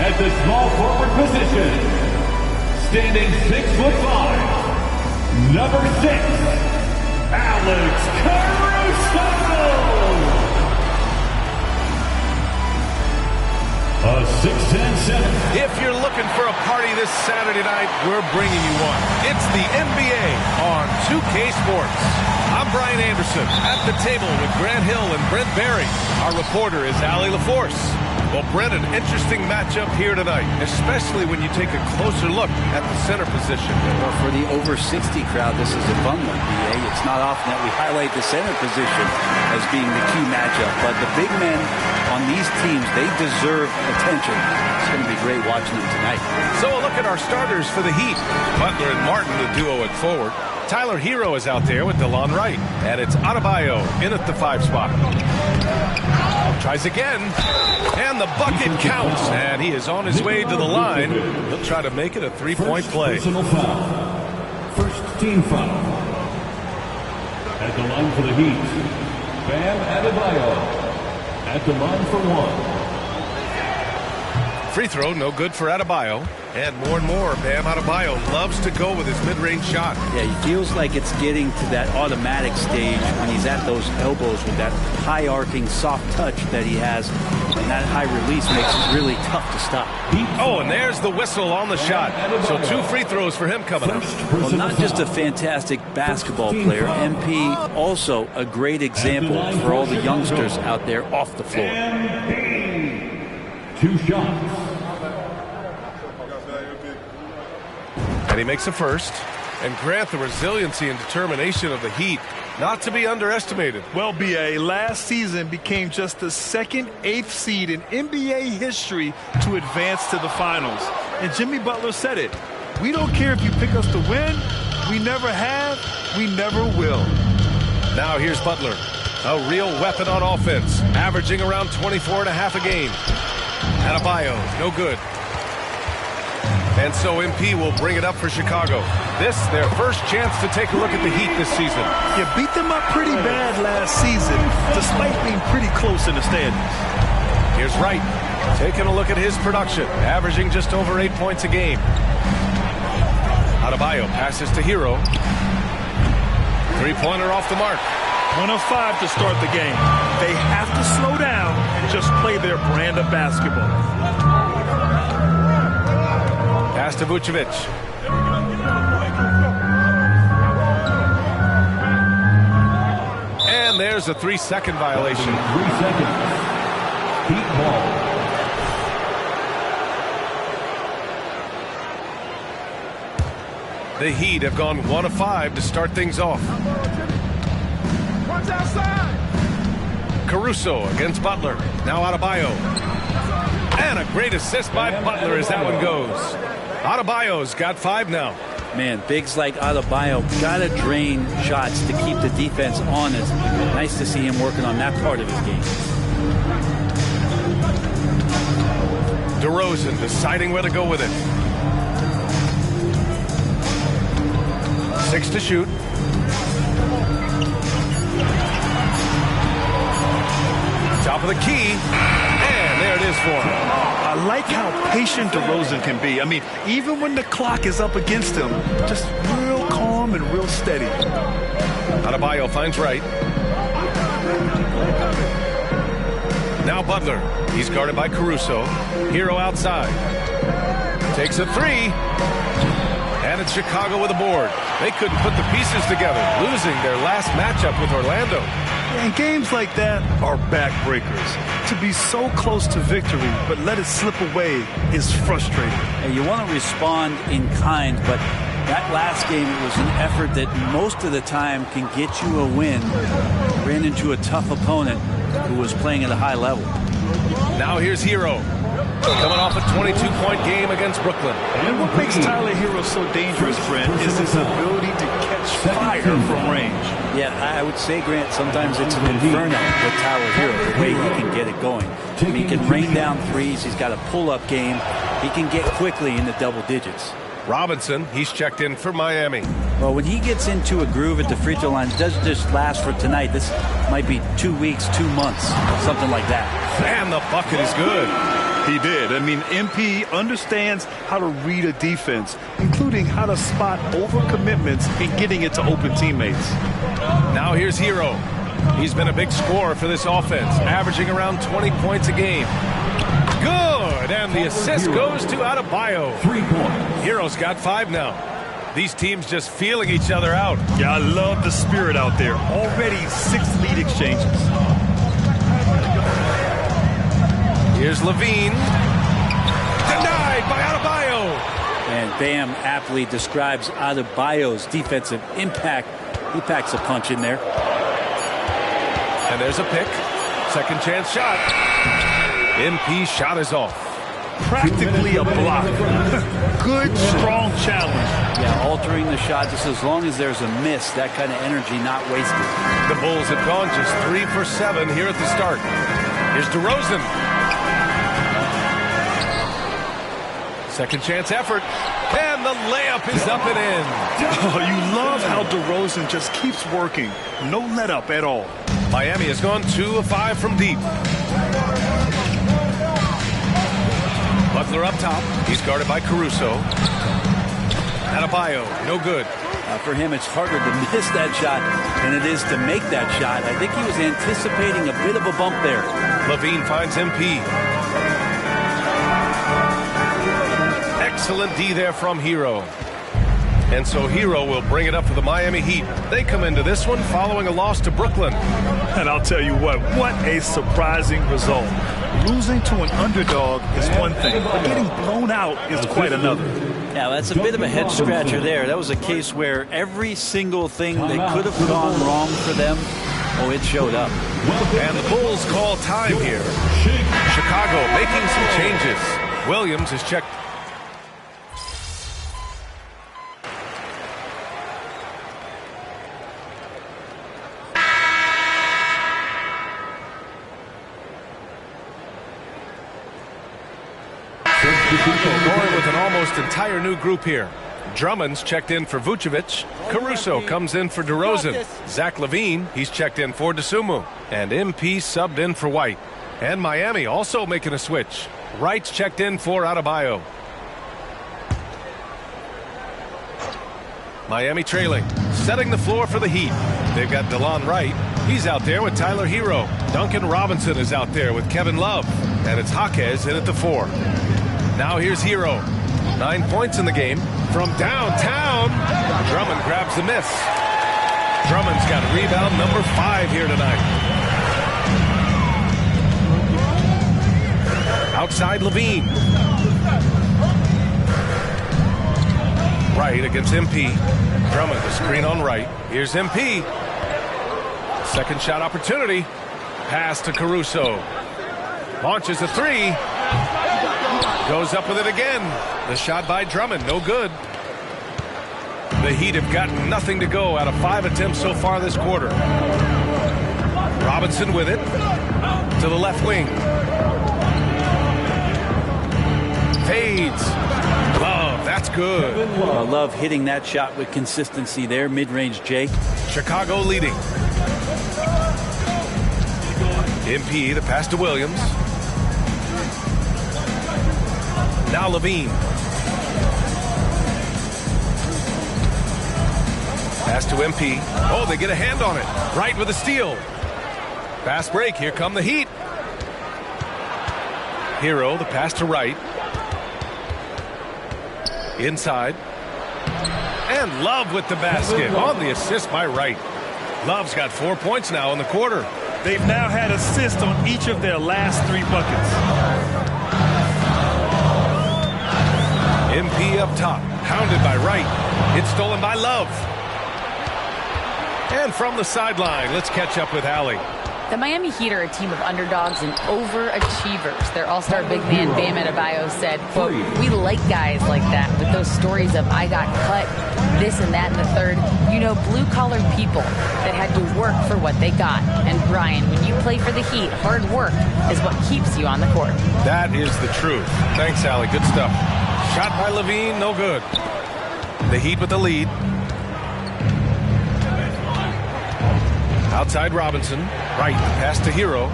At the small forward position, standing 6'5", number 6, Alex Caruso. A 6'10" center.
If you're looking for a party this Saturday night, we're bringing you one. It's the NBA on 2K Sports. I'm Brian Anderson at the table with Grant Hill and Brent Barry. Our reporter is Allie LaForce. Well, Brent, an interesting matchup here tonight, especially when you take a closer look at the center position.
Well, for the over 60 crowd, this is a fun one, BA. It's not often that we highlight the center position as being the key matchup, but the big men on these teams, they deserve attention. It's going to be great watching them tonight.
So a look at our starters for the Heat. Butler and Martin, the duo at forward. Tyler Hero is out there with DeLon Wright. And it's Adebayo in at the 5 spot. Tries again. And the bucket counts. And he is on his way to the line. He'll try to make it a 3-point play.
Personal foul. First team foul. At the line for the Heat, Bam Adebayo. At the line for 1.
Free throw, no good for Adebayo. And more, Bam Adebayo loves to go with his mid-range shot.
Yeah, he feels like it's getting to that automatic stage when he's at those elbows with that high-arcing, soft touch that he has. And that high release makes it really tough to stop.
Oh, and there's the whistle on the shot. So 2 free throws for him coming up.
Well, not just a fantastic basketball player, MP also a great example for all the youngsters out there off the floor.
2 shots.
And he makes a first. And Grant, the resiliency and determination of the Heat, not to be underestimated.
Well, BA, last season became just the second 8th seed in NBA history to advance to the finals. And Jimmy Butler said it. We don't care if you pick us to win. We never have. We never will.
Now here's Butler. A real weapon on offense, averaging around 24.5 a game. Adebayo, no good. And so MP will bring it up for Chicago. This, their first chance to take a look at the Heat this season.
You beat them up pretty bad last season, despite being pretty close in the standings.
Here's Wright, taking a look at his production, averaging just over 8 points a game. Adebayo passes to Hero. 3-pointer off the mark.
1 of 5 to start the game. They have to slow down and just play their brand of basketball.
Pass to Vucevic. And there's a 3-second violation.
3 seconds. Heat ball.
The Heat have gone 1 of 5 to start things off.
One's outside.
Caruso against Butler. Now Adebayo. And a great assist by Butler as that one goes. Adebayo's got 5 now.
Man, bigs like Adebayo gotta drain shots to keep the defense honest. Nice to see him working on that part of his game.
DeRozan deciding where to go with it. 6 to shoot. Top of the key. And there it is for him.
I like how patient DeRozan can be. I mean, even when the clock is up against him, just real calm and real steady.
Adebayo finds Wright. Now Butler. He's guarded by Caruso. Hero outside. Takes a three. And it's Chicago with a board. They couldn't put the pieces together, losing their last matchup with Orlando.
And games like that are backbreakers. To be so close to victory, but let it slip away is frustrating.
And you want to respond in kind, but that last game, it was an effort that most of the time can get you a win. Ran into a tough opponent who was playing at a high level.
Now here's Hero. Coming off a 22-point game against Brooklyn.
And what makes Tyler Hero so dangerous, Brent, is his ability to catch fire from range.
Yeah, I would say, Grant, sometimes it's an inferno with Tyler Hero, the way he can get it going. I mean, he can rain down threes. He's got a pull-up game. He can get quickly into double digits.
Robinson, he's checked in for Miami.
Well, when he gets into a groove at the free throw line, it doesn't just last for tonight. This might be 2 weeks, 2 months, something like that.
And the bucket is good.
He did. I mean, MP understands how to read a defense, including how to spot overcommitments and getting it to open teammates.
Now here's Hero. He's been a big scorer for this offense, averaging around 20 points a game. Good, and the assist goes to Adebayo.
3 points.
Hero's got 5 now. These teams just feeling each other out.
Yeah, I love the spirit out there. Already 6 lead exchanges.
Here's Levine. Denied by Adebayo.
And Bam aptly describes Adebayo's defensive impact. He packs a punch in there.
And there's a pick. Second chance shot. MP shot is off.
Practically a block. Good, strong challenge.
Yeah, altering the shot just as long as there's a miss. That kind of energy not wasted.
The Bulls have gone just 3 for 7 here at the start. Here's DeRozan. Second chance effort. And the layup is up and in.
Oh, you love how DeRozan just keeps working. No let up at all.
Miami has gone 2 of 5 from deep. Butler up top. He's guarded by Caruso. Adebayo, no good.
For him, it's harder to miss that shot than it is to make that shot. I think he was anticipating a bit of a bump there.
Levine finds MP. Excellent D there from Hero. And so Hero will bring it up for the Miami Heat. They come into this one following a loss to Brooklyn.
And I'll tell you what a surprising result. Losing to an underdog is one thing, but getting blown out is quite another.
Yeah, that's a bit of a head scratcher there. That was a case where every single thing that could have gone wrong for them, it showed up.
And the Bulls call time here. Chicago making some changes. Williams has checked. Going with an almost entire new group here. Drummond's checked in for Vucevic. Caruso comes in for DeRozan. Zach LaVine, he's checked in for DeSumo. And MP subbed in for White. And Miami also making a switch. Wright's checked in for Adebayo. Miami trailing, setting the floor for the Heat. They've got DeLon Wright. He's out there with Tyler Hero. Duncan Robinson is out there with Kevin Love. And it's Jaquez in at the 4. Now here's Hero. 9 points in the game. From downtown, Drummond grabs the miss. Drummond's got rebound number 5 here tonight. Outside Levine. Wright against MP. Drummond, the screen on Wright. Here's MP. Second shot opportunity. Pass to Caruso. Launches a 3. Goes up with it again. The shot by Drummond, no good. The Heat have got nothing to go out of 5 attempts so far this quarter. Robinson with it to the left wing. leads. Love, that's good.
Love hitting that shot with consistency there, mid-range Jake.
Chicago leading. MP, the pass to Williams. Now Levine. Pass to MP. Oh, they get a hand on it. Wright with a steal. Fast break. Here come the Heat. Hero, the pass to Wright. Inside. And Love with the basket on the assist by Wright. Love's got 4 points now in the quarter.
They've now had assists on each of their last 3 buckets.
MP up top, hounded by Wright. It's stolen by Love. And from the sideline, let's catch up with Allie.
The Miami Heat are a team of underdogs and overachievers. Their all-star big man, Bam Adebayo, said, quote, "We like guys like that with those stories of I got cut, this and that and the third. You know, blue-collar people that had to work for what they got. And Brian, when you play for the Heat, hard work is what keeps you on the court."
That is the truth. Thanks, Allie. Good stuff. Shot by Levine, no good. The Heat with the lead. Outside Robinson. Right, the pass to Hero.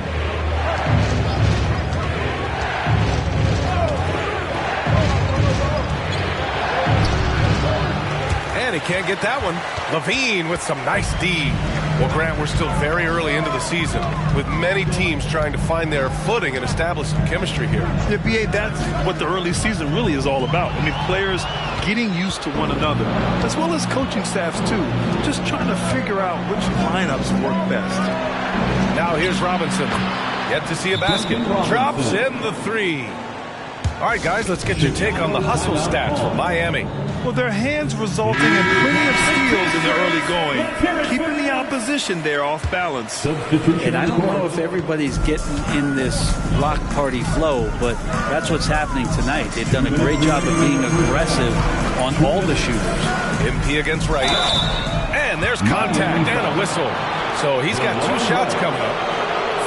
And he can't get that one. Levine with some nice D. Well, Grant, we're still very early into the season with many teams trying to find their footing and establish some chemistry here.
Yeah, BA, that's what the early season really is all about. I mean, players getting used to one another, as well as coaching staffs, too. Just trying to figure out which lineups work best.
Now here's Robinson. Yet to see a basket. Drops in the 3. All right, guys, let's get your take on the hustle stats for Miami.
Well, their hands resulting in plenty of steals in the early going, keeping the opposition there off balance.
And I don't know if everybody's getting in this block party flow, but that's what's happening tonight. They've done a great job of being aggressive on all the shooters.
MP against Wright. And there's contact and a whistle. So he's got 2 shots coming up.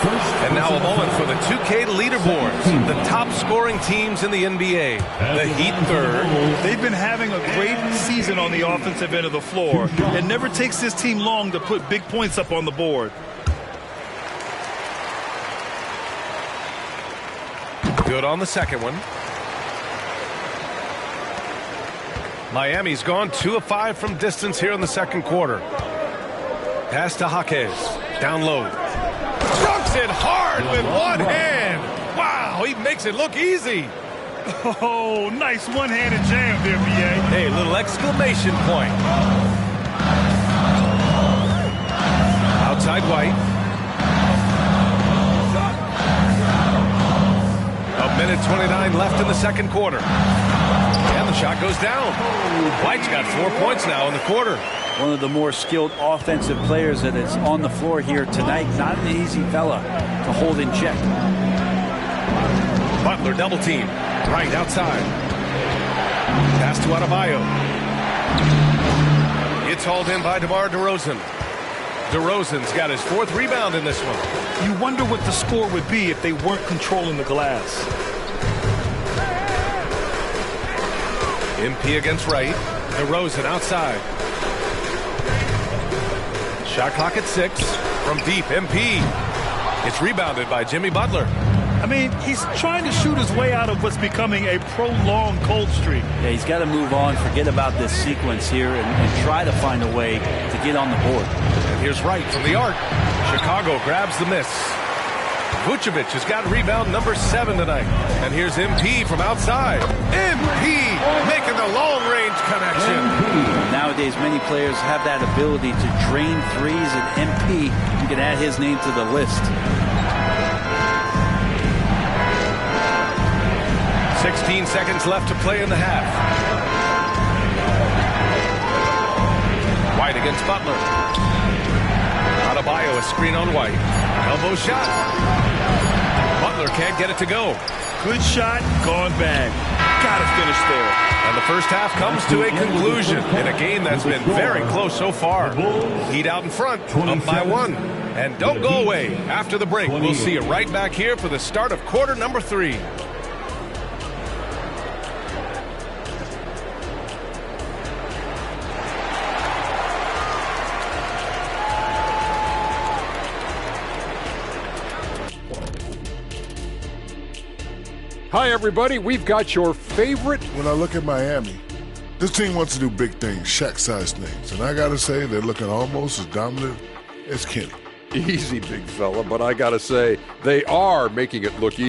And now a moment for the 2K leaderboards. The top scoring teams in the NBA. The Heat third.
They've been having a great season on the offensive end of the floor. It never takes this team long to put big points up on the board.
Good on the second one. Miami's gone 2 of 5 from distance here in the second quarter. Pass to Jaquez. Down low. Dunks it hard with one hand. Wow, he makes it look easy.
Oh, nice one-handed jam there, BA.
Hey, little exclamation point. Outside White. A minute 29 left in the second quarter. And the shot goes down. White's got 4 points now in the quarter.
One of the more skilled offensive players that is on the floor here tonight. Not an easy fella to hold in check.
Butler double team. Right outside. Pass to Adebayo. It's hauled in by DeMar DeRozan. DeRozan's got his 4th rebound in this one.
You wonder what the score would be if they weren't controlling the glass.
MP against Wright. DeRozan outside. Shot clock at 6. From deep, MP. It's rebounded by Jimmy Butler.
I mean, he's trying to shoot his way out of what's becoming a prolonged cold streak.
Yeah, he's got to move on, forget about this sequence here, and try to find a way to get on the board.
And here's Wright from the arc. Chicago grabs the miss. Vucevic has got rebound number 7 tonight. And here's MP from outside. MP making the long-range connection.
Nowadays, many players have that ability to drain threes, and MP, you can add his name to the list.
16 seconds left to play in the half. White against Butler. Adebayo, a screen on White. Elbow shot. Butler can't get it to go.
Good shot, gone bad. Gotta finish there.
And the first half comes to a conclusion in a game that's been very close so far. Heat out in front, up by 1. And don't go away. After the break, we'll see you right back here for the start of quarter number 3.
Hi, everybody. We've got your favorite.
When I look at Miami, this team wants to do big things, Shaq-sized things. And I got to say, they're looking almost as dominant as Kenny.
Easy, big fella, but I got to say, they are making it look easy.